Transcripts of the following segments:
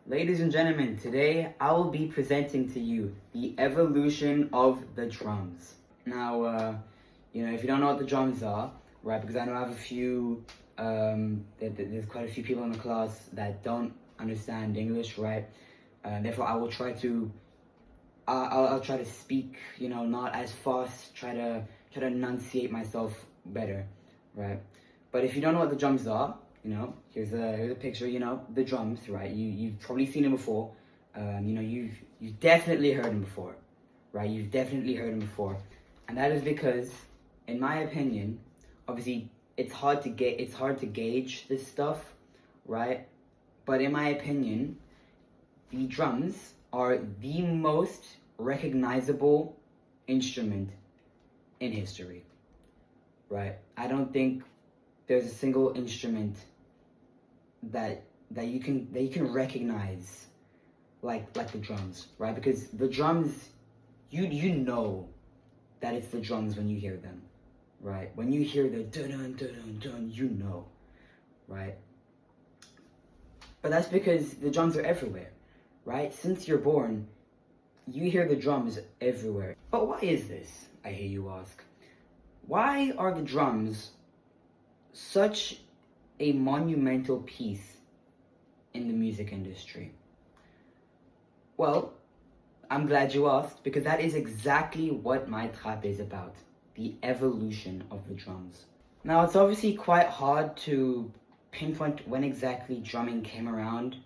Ladies and gentlemen, today I will be presenting to you the evolution of the drums. Now, if you don't know what the drums are, right, because I know I have a few, there's quite a few people in the class that don't understand English, right? Therefore, I will try to, I'll try to speak, not as fast, try to enunciate myself better, right? But if you don't know what the drums are, here's a picture, the drums, right? You've probably seen them before. You've definitely heard them before, right? You've definitely heard them before. And that is because, in my opinion, obviously it's hard to gauge this stuff, right? But in my opinion, the drums are the most recognizable instrument in history, right? I don't think there's a single instrument that you can recognize like the drums, right? Because the drums, you know that it's the drums when you hear them, right? When you hear the dun dun dun dun, you know, right? But that's because the drums are everywhere, right? Since you're born, you hear the drums everywhere. But why is this, I hear you ask? Why are the drums such a monumental piece in the music industry? Well, I'm glad you asked, because that is exactly what my trap is about, the evolution of the drums. Now, it's obviously quite hard to pinpoint when exactly drumming came around,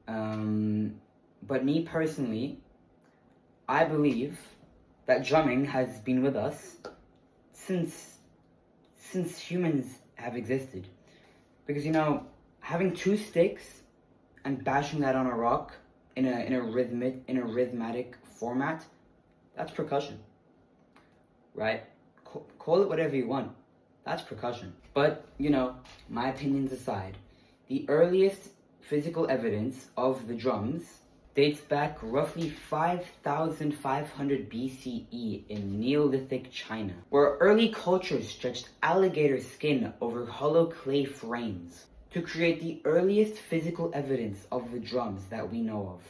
but me personally, I believe that drumming has been with us since humans have existed. Because having two sticks and bashing that on a rock in a rhythmic format, that's percussion, right? Call it whatever you want. That's percussion. But my opinions aside, the earliest physical evidence of the drums dates back roughly 5,500 BCE in Neolithic China, where early cultures stretched alligator skin over hollow clay frames to create the earliest physical evidence of the drums that we know of,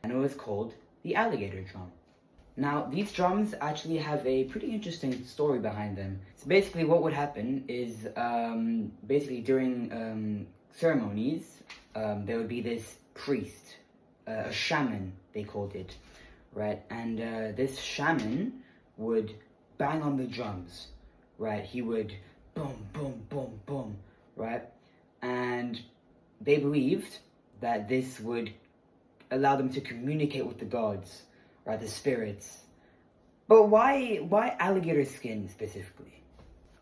and it was called the alligator drum. Now, these drums actually have a pretty interesting story behind them. So basically what would happen is, basically during ceremonies, there would be this priest, a shaman, they called it, right? And this shaman would bang on the drums, right? He would boom, boom, boom, boom, right? And they believed that this would allow them to communicate with the gods, right? The spirits. But why alligator skin specifically?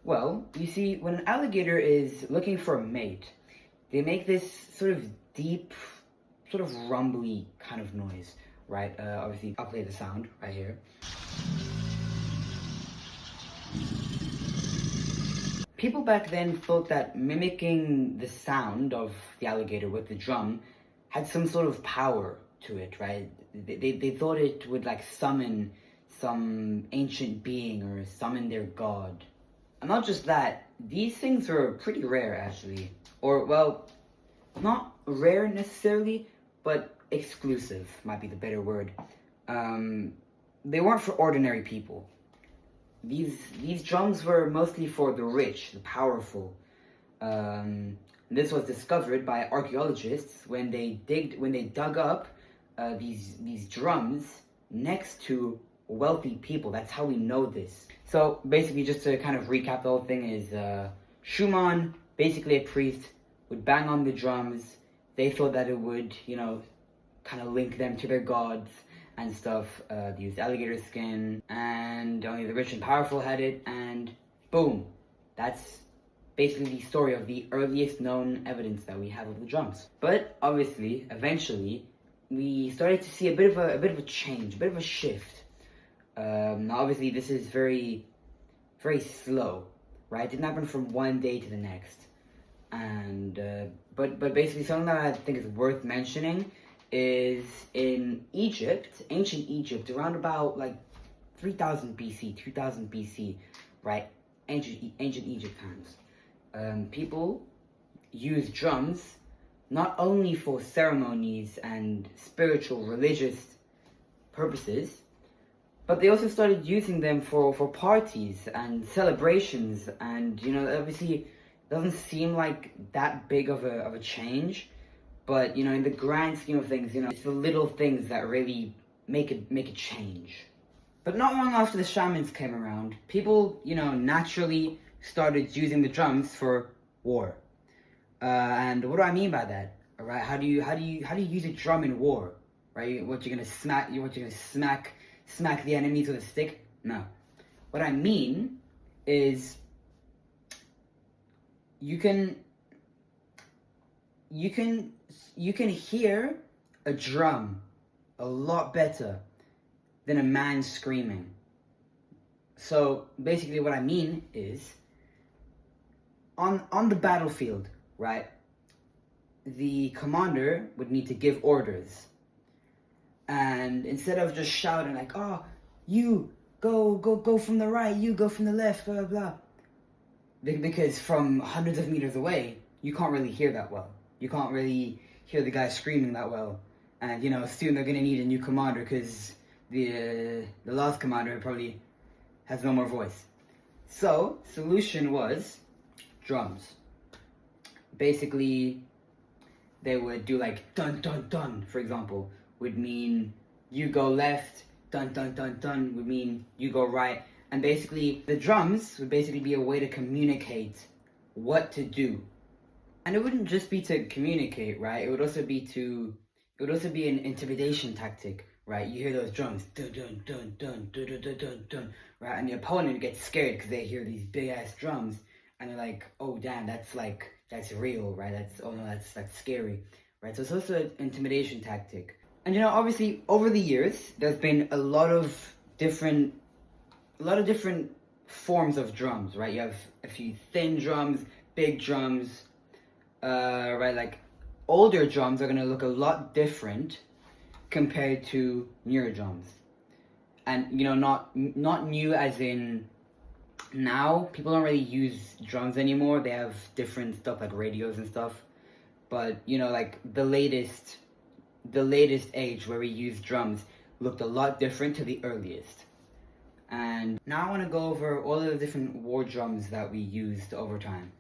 Well, you see, when an alligator is looking for a mate, they make this sort of deep, sort of rumbly kind of noise, right? Obviously, I'll play the sound right here. People back then thought that mimicking the sound of the alligator with the drum had some sort of power to it, right? They thought it would summon some ancient being or summon their god. And not just that, these things were pretty rare actually. Or, well, not rare necessarily, but exclusive might be the better word. They weren't for ordinary people. These drums were mostly for the rich, the powerful. This was discovered by archaeologists when they dug up these drums next to wealthy people. That's how we know this. So basically, just to kind of recap the whole thing, is Schumann, basically a priest, would bang on the drums. They thought that it would, kind of link them to their gods and stuff. They used alligator skin, and only the rich and powerful had it, and boom. That's basically the story of the earliest known evidence that we have of the drums. But obviously, eventually, we started to see a bit of a change, a bit of a shift. Now obviously this is very, very slow, right? It didn't happen from one day to the next. And but basically something that I think is worth mentioning is in Egypt, ancient Egypt, around about 3000 BC, 2000 BC, right? Ancient Egypt times. People used drums not only for ceremonies and spiritual religious purposes, but they also started using them for parties and celebrations. And obviously it doesn't seem like that big of a change, but in the grand scheme of things, it's the little things that really make a change. But not long after the shamans came around, people naturally started using the drums for war. And what do I mean by that? All right, how do you use a drum in war? Right, what you're gonna smack the enemies with a stick? No. What I mean is you can hear a drum a lot better than a man screaming. So basically what I mean is on the battlefield, right? The commander would need to give orders. And instead of just shouting like, "Oh, you go from the right, you go from the left, blah blah blah," because from hundreds of meters away, you can't really hear that well. You can't really hear the guy screaming that well. And soon they're gonna need a new commander because the last commander probably has no more voice. So solution was drums. Basically, they would do like dun dun dun, for example, would mean you go left, dun dun dun dun would mean you go right. And basically the drums would basically be a way to communicate what to do. And it wouldn't just be to communicate, right? It would also be an intimidation tactic, right? You hear those drums, dun dun dun dun dun dun dun dun, dun, right? And the opponent gets scared because they hear these big ass drums, and they're like, "Oh damn, that's real, right? That's scary, right?" So it's also an intimidation tactic. And obviously over the years, there's been a lot of different forms of drums, right? You have a few thin drums, big drums, right? Like older drums are gonna look a lot different compared to newer drums. And not new as in now people don't really use drums anymore. They have different stuff like radios and stuff. But like the latest age where we use drums looked a lot different to the earliest. And now I want to go over all of the different war drums that we used over time.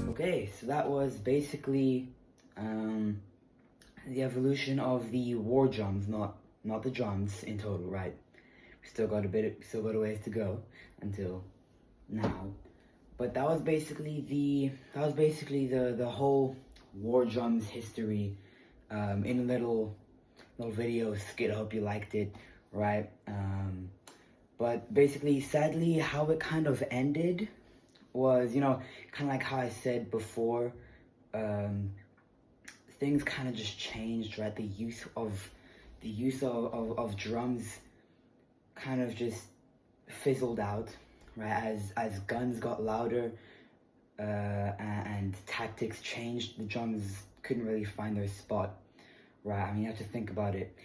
Okay, so that was basically the evolution of the war drums, not the drums in total, right? We still got a ways to go until now. But that was basically the whole war drums history in a little video skit. I hope you liked it, right? But basically, sadly, how it kind of ended was, kind of like how I said before, things kind of just changed, right? The use of drums kind of just fizzled out, right? As guns got louder and tactics changed, the drums couldn't really find their spot, right? I mean, you have to think about it.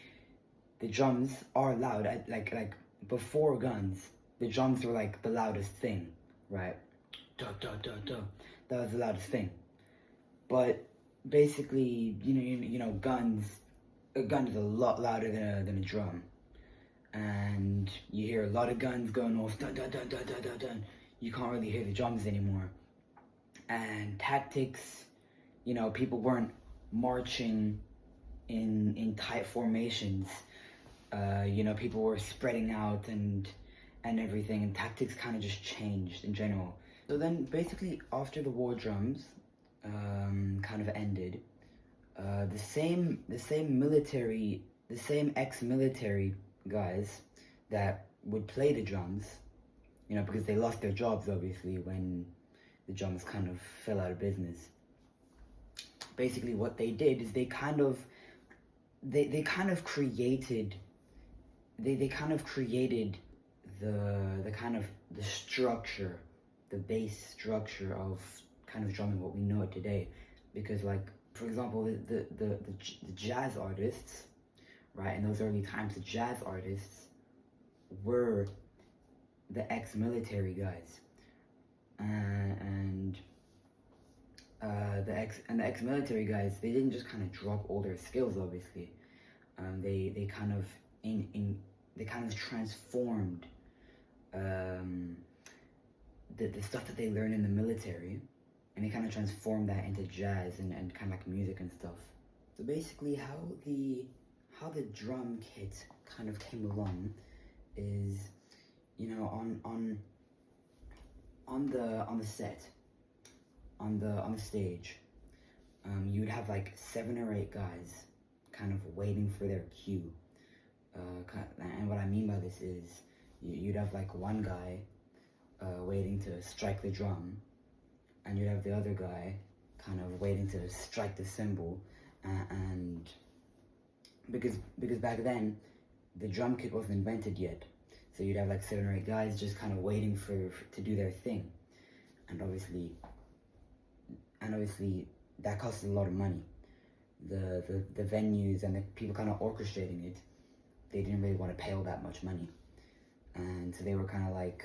The drums are loud. Like before guns, the drums were like the loudest thing, right? Da da da da. That was the loudest thing. But basically, guns. A gun is a lot louder than a drum, and you hear a lot of guns going off. Dun dun dun dun dun dun dun. You can't really hear the drums anymore. And tactics, people weren't marching in tight formations. People were spreading out and everything, and tactics kind of just changed in general. So then basically after the war drums kind of ended, the same ex-military guys that would play the drums, because they lost their jobs obviously when the drums kind of fell out of business. Basically what they did is they kind of they kind of created they kind of created the kind of the structure, the base structure of kind of drumming what we know it today. Because like, for example, the jazz artists, right, in those early times, the jazz artists were the ex-military guys, and the ex-military guys, they didn't just kind of drop all their skills. Obviously, they kind of they kind of transformed the stuff that they learned in the military, and they kind of transformed that into jazz and kind of like music and stuff. So basically, how the drum kit kind of came along is, you know, on the set, on the stage, you'd have like 7 or 8 guys kind of waiting for their cue. And what I mean by this is, you'd have like one guy waiting to strike the drum, and you'd have the other guy kind of waiting to strike the cymbal, and because back then the drum kit wasn't invented yet, so you'd have like 7 or 8 guys just kind of waiting to do their thing, and obviously that costs a lot of money. The venues and the people kind of orchestrating it, they didn't really want to pay all that much money, and so they were kind of like,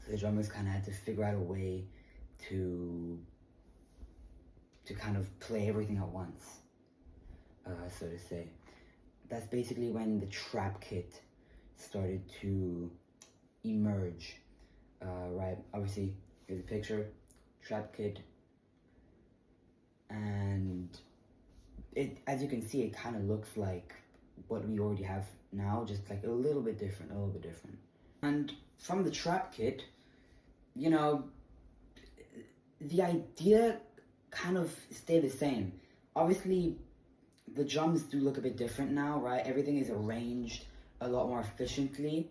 so the drummers kind of had to figure out a way to kind of play everything at once, so to say. That's basically when the trap kit started to emerge, right? Obviously, here's a picture, trap kit, and it, as you can see, it kind of looks like what we already have now, just like a little bit different. And from the trap kit, you know, the idea kind of stayed the same. Obviously, the drums do look a bit different now, right? Everything is arranged a lot more efficiently,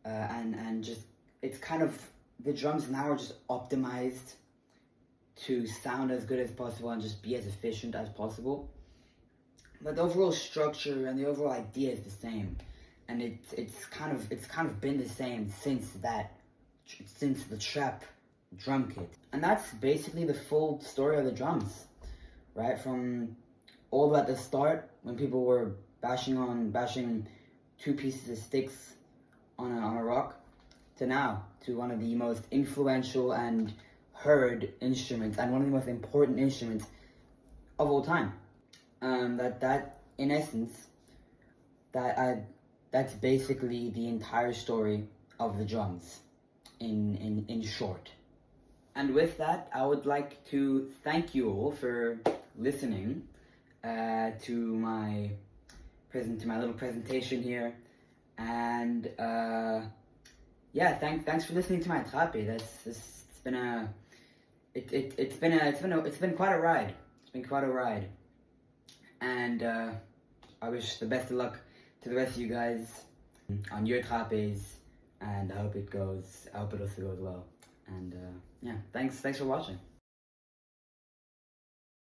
and just, it's kind of, the drums now are just optimized to sound as good as possible and just be as efficient as possible. But the overall structure and the overall idea is the same, and it's kind of been the same since the trap drum kit. And that's basically the full story of the drums, right? From all at the start, when people were bashing 2 pieces of sticks on a rock, to now, to one of the most influential and heard instruments, and one of the most important instruments of all time. That in essence, that's basically the entire story of the drums, in short. And with that, I would like to thank you all for listening to my little presentation here, and yeah, thanks for listening to my trape. It's been quite a ride. It's been quite a ride, and I wish the best of luck to the rest of you guys on your trapes, and I hope it also goes well. And yeah, thanks for watching.